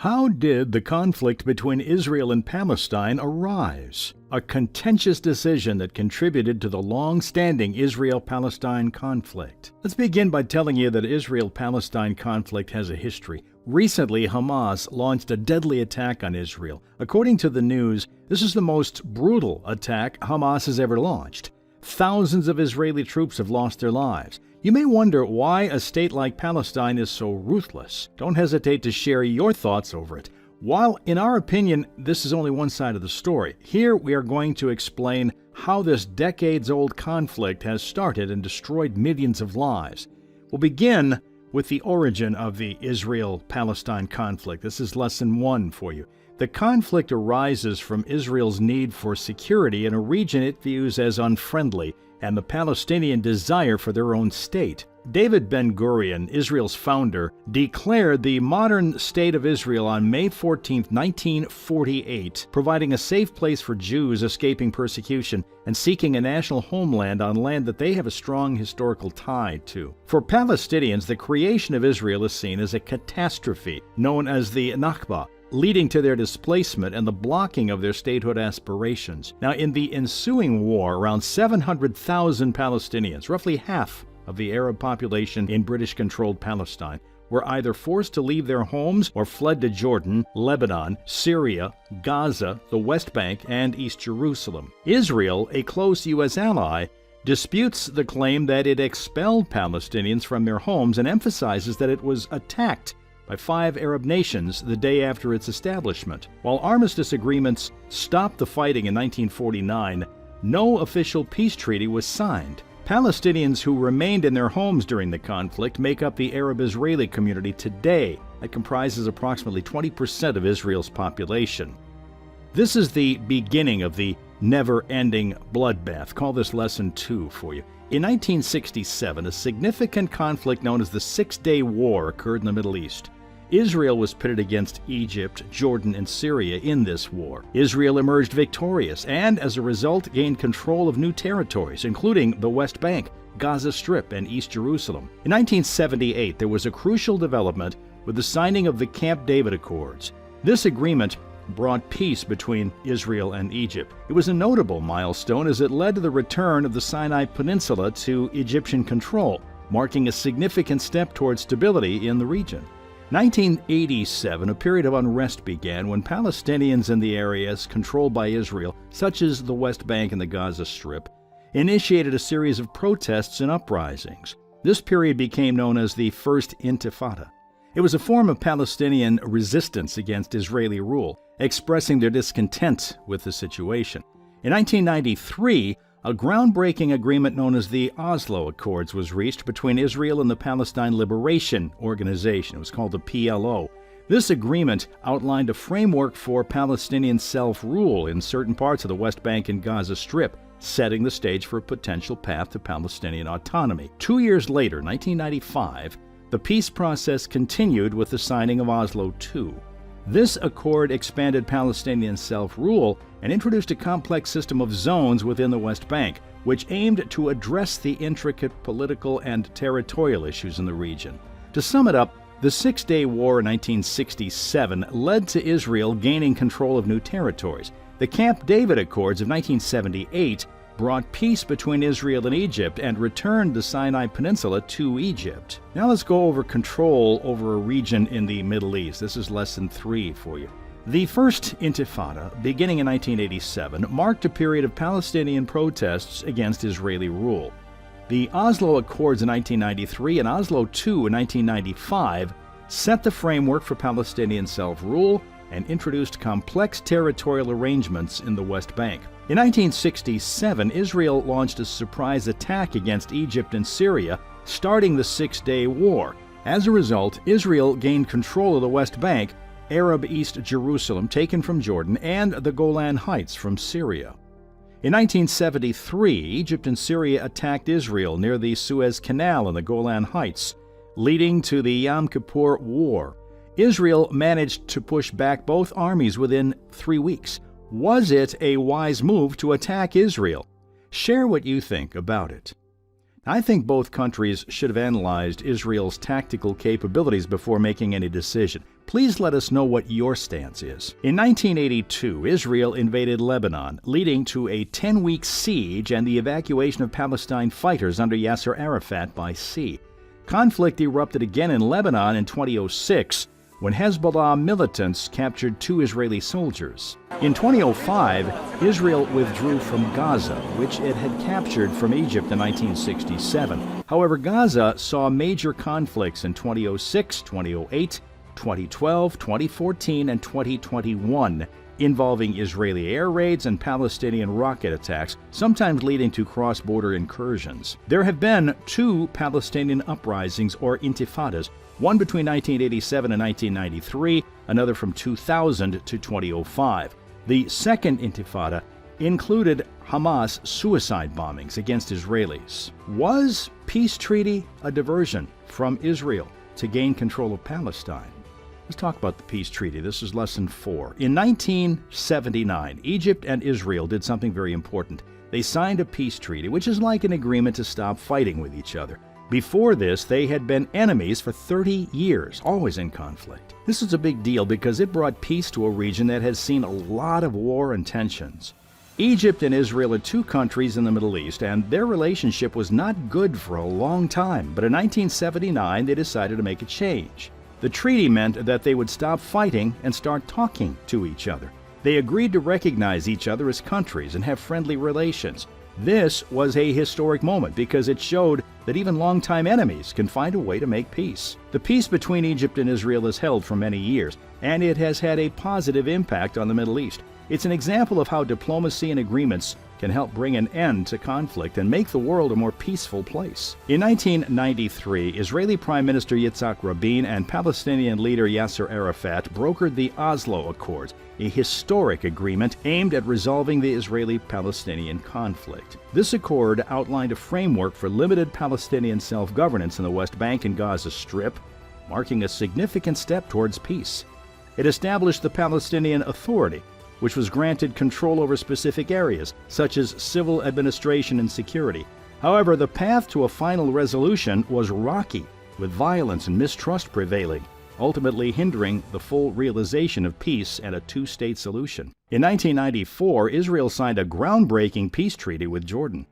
How did the conflict between Israel and Palestine arise? A contentious decision that contributed to the long-standing Israel-Palestine conflict. Let's begin by telling you that Israel-Palestine conflict has a history. Recently, Hamas launched a deadly attack on Israel. According to the news, this is the most brutal attack Hamas has ever launched. Thousands of Israeli troops have lost their lives. You may wonder why a state like Palestine is so ruthless. Don't hesitate to share your thoughts over it. While, in our opinion, this is only one side of the story, here we are going to explain how this decades-old conflict has started and destroyed millions of lives. We'll begin with the origin of the Israel-Palestine conflict. This is lesson 1 for you. The conflict arises from Israel's need for security in a region it views as unfriendly, and the Palestinian desire for their own state. David Ben-Gurion, Israel's founder, declared the modern state of Israel on May 14, 1948, providing a safe place for Jews escaping persecution and seeking a national homeland on land that they have a strong historical tie to. For Palestinians, the creation of Israel is seen as a catastrophe known as the Nakba, leading to their displacement and the blocking of their statehood aspirations. Now, in the ensuing war, around 700,000 Palestinians, roughly half of the Arab population in British-controlled Palestine, were either forced to leave their homes or fled to Jordan, Lebanon, Syria, Gaza, the West Bank, and East Jerusalem. Israel, a close U.S. ally, disputes the claim that it expelled Palestinians from their homes and emphasizes that it was attacked by 5 Arab nations the day after its establishment. While armistice agreements stopped the fighting in 1949, no official peace treaty was signed. Palestinians who remained in their homes during the conflict make up the Arab-Israeli community today. That comprises approximately 20% of Israel's population. This is the beginning of the never-ending bloodbath. Call this lesson 2 for you. In 1967, a significant conflict known as the Six-Day War occurred in the Middle East. Israel was pitted against Egypt, Jordan, and Syria in this war. Israel emerged victorious and, as a result, gained control of new territories, including the West Bank, Gaza Strip, and East Jerusalem. In 1978, there was a crucial development with the signing of the Camp David Accords. This agreement brought peace between Israel and Egypt. It was a notable milestone as it led to the return of the Sinai Peninsula to Egyptian control, marking a significant step toward stability in the region. 1987, a period of unrest began when Palestinians in the areas controlled by Israel, such as the West Bank and the Gaza Strip, initiated a series of protests and uprisings. This period became known as the First Intifada. It was a form of Palestinian resistance against Israeli rule, expressing their discontent with the situation. In 1993, a groundbreaking agreement known as the Oslo Accords was reached between Israel and the Palestine Liberation Organization. It was called the PLO. This agreement outlined a framework for Palestinian self-rule in certain parts of the West Bank and Gaza Strip, setting the stage for a potential path to Palestinian autonomy. 2 years later, 1995, the peace process continued with the signing of Oslo II. This accord expanded Palestinian self-rule and introduced a complex system of zones within the West Bank, which aimed to address the intricate political and territorial issues in the region. To sum it up, the Six-Day War in 1967 led to Israel gaining control of new territories. The Camp David Accords of 1978 brought peace between Israel and Egypt and returned the Sinai Peninsula to Egypt. Now let's go over control over a region in the Middle East. This is lesson 3 for you. The First Intifada, beginning in 1987, marked a period of Palestinian protests against Israeli rule. The Oslo Accords in 1993 and Oslo II in 1995 set the framework for Palestinian self-rule and introduced complex territorial arrangements in the West Bank. In 1967, Israel launched a surprise attack against Egypt and Syria, starting the Six-Day War. As a result, Israel gained control of the West Bank, Arab East Jerusalem taken from Jordan, and the Golan Heights from Syria. In 1973, Egypt and Syria attacked Israel near the Suez Canal and the Golan Heights, leading to the Yom Kippur War. Israel managed to push back both armies within 3 weeks. Was it a wise move to attack Israel? Share what you think about it. I think both countries should have analyzed Israel's tactical capabilities before making any decision. Please let us know what your stance is. In 1982, Israel invaded Lebanon, leading to a 10-week siege and the evacuation of Palestine fighters under Yasser Arafat by sea. Conflict erupted again in Lebanon in 2006 when Hezbollah militants captured 2 Israeli soldiers. In 2005, Israel withdrew from Gaza, which it had captured from Egypt in 1967. However, Gaza saw major conflicts in 2006, 2008, 2012, 2014, and 2021, involving Israeli air raids and Palestinian rocket attacks, sometimes leading to cross-border incursions. There have been 2 Palestinian uprisings or intifadas, one between 1987 and 1993, another from 2000 to 2005. The second intifada included Hamas suicide bombings against Israelis. Was peace treaty a diversion from Israel to gain control of Palestine? Let's talk about the peace treaty. This is lesson 4. In 1979, Egypt and Israel did something very important. They signed a peace treaty, which is like an agreement to stop fighting with each other. Before this, they had been enemies for 30 years, always in conflict. This is a big deal because it brought peace to a region that has seen a lot of war and tensions. Egypt and Israel are 2 countries in the Middle East, and their relationship was not good for a long time. But in 1979, they decided to make a change. The treaty meant that they would stop fighting and start talking to each other. They agreed to recognize each other as countries and have friendly relations. This was a historic moment because it showed that even longtime enemies can find a way to make peace. The peace between Egypt and Israel is held for many years, and it has had a positive impact on the Middle East. It's an example of how diplomacy and agreements can help bring an end to conflict and make the world a more peaceful place. In 1993, Israeli Prime Minister Yitzhak Rabin and Palestinian leader Yasser Arafat brokered the Oslo Accords, a historic agreement aimed at resolving the Israeli-Palestinian conflict. This accord outlined a framework for limited Palestinian self-governance in the West Bank and Gaza Strip, marking a significant step towards peace. It established the Palestinian Authority, which was granted control over specific areas, such as civil administration and security. However, the path to a final resolution was rocky, with violence and mistrust prevailing, ultimately hindering the full realization of peace and a 2-state solution. In 1994, Israel signed a groundbreaking peace treaty with Jordan.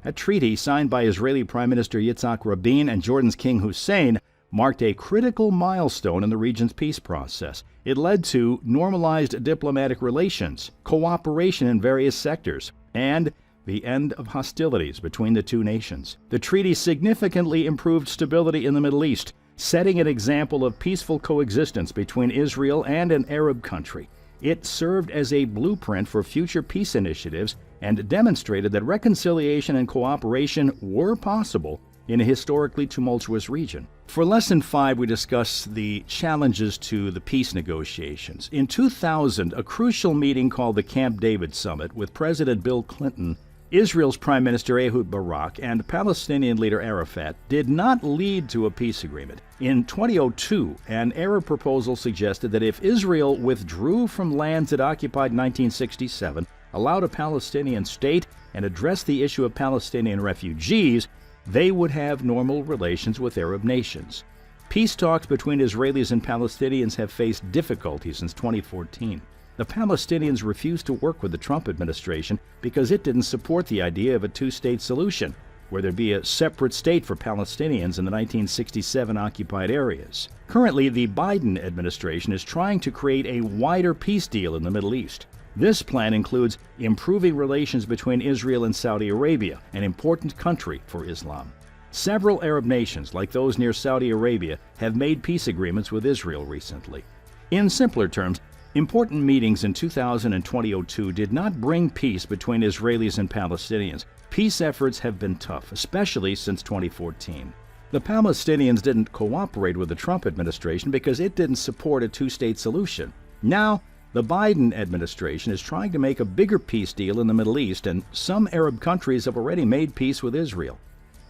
A treaty signed by Israeli Prime Minister Yitzhak Rabin and Jordan's King Hussein marked a critical milestone in the region's peace process. It led to normalized diplomatic relations, cooperation in various sectors, and the end of hostilities between the 2 nations. The treaty significantly improved stability in the Middle East, setting an example of peaceful coexistence between Israel and an Arab country. It served as a blueprint for future peace initiatives and demonstrated that reconciliation and cooperation were possible in a historically tumultuous region. For Lesson 5, we discuss the challenges to the peace negotiations. In 2000, a crucial meeting called the Camp David Summit with President Bill Clinton, Israel's Prime Minister Ehud Barak, and Palestinian leader Arafat did not lead to a peace agreement. In 2002, an Arab proposal suggested that if Israel withdrew from lands it occupied in 1967, allowed a Palestinian state, and addressed the issue of Palestinian refugees, they would have normal relations with Arab nations. Peace talks between Israelis and Palestinians have faced difficulty since 2014. The Palestinians refused to work with the Trump administration because it didn't support the idea of a 2-state solution, where there'd be a separate state for Palestinians in the 1967 occupied areas. Currently, the Biden administration is trying to create a wider peace deal in the Middle East. This plan includes improving relations between Israel and Saudi Arabia, an important country for Islam. Several Arab nations, like those near Saudi Arabia, have made peace agreements with Israel recently. In simpler terms, important meetings in 2000 and 2002 did not bring peace between Israelis and Palestinians. Peace efforts have been tough, especially since 2014. The Palestinians didn't cooperate with the Trump administration because it didn't support a 2-state solution. Now, the Biden administration is trying to make a bigger peace deal in the Middle East, and some Arab countries have already made peace with Israel.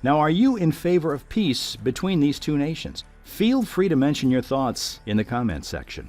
Now, are you in favor of peace between these 2 nations? Feel free to mention your thoughts in the comment section.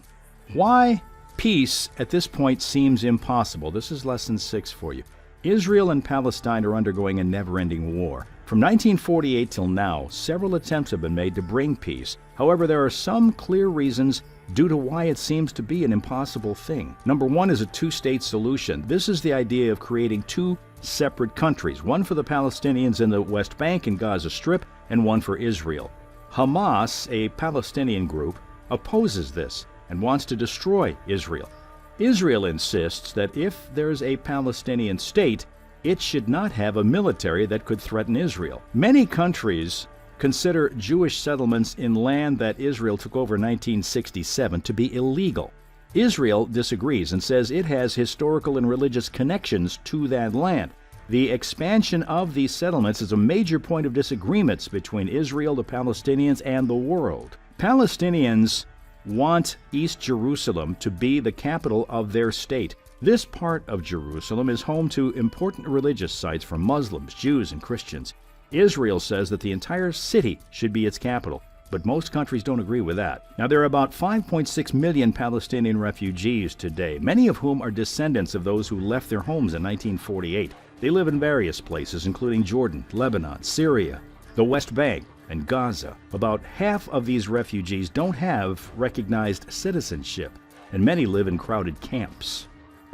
Why peace at this point seems impossible. This is Lesson 6 for you. Israel and Palestine are undergoing a never-ending war. From 1948 till now, several attempts have been made to bring peace. However, there are some clear reasons due to why it seems to be an impossible thing. Number one is a two-state solution. This is the idea of creating two separate countries, one for the Palestinians in the West Bank and Gaza Strip, and one for Israel. Hamas, a Palestinian group, opposes this and wants to destroy Israel. Israel insists that if there's a Palestinian state, it should not have a military that could threaten Israel. Many countries consider Jewish settlements in land that Israel took over in 1967 to be illegal. Israel disagrees and says it has historical and religious connections to that land. The expansion of these settlements is a major point of disagreements between Israel, the Palestinians, and the world. Palestinians want East Jerusalem to be the capital of their state. This part of Jerusalem is home to important religious sites for Muslims, Jews, and Christians. Israel says that the entire city should be its capital, but most countries don't agree with that. Now, there are about 5.6 million Palestinian refugees today, many of whom are descendants of those who left their homes in 1948. They live in various places, including Jordan, Lebanon, Syria, the West Bank, and Gaza. About half of these refugees don't have recognized citizenship, and many live in crowded camps.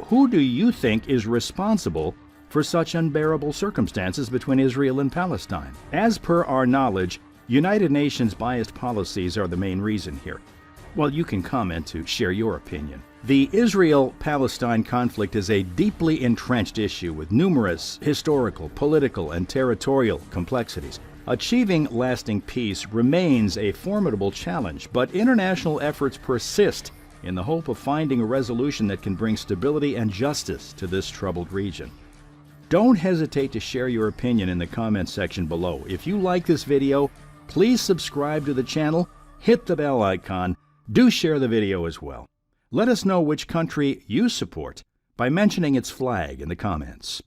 Who do you think is responsible for such unbearable circumstances between Israel and Palestine? As per our knowledge, United Nations biased policies are the main reason here. Well, you can comment to share your opinion. The Israel-Palestine conflict is a deeply entrenched issue with numerous historical, political, and territorial complexities. Achieving lasting peace remains a formidable challenge, but international efforts persist in the hope of finding a resolution that can bring stability and justice to this troubled region. Don't hesitate to share your opinion in the comments section below. If you like this video, please subscribe to the channel, hit the bell icon, do share the video as well. Let us know which country you support by mentioning its flag in the comments.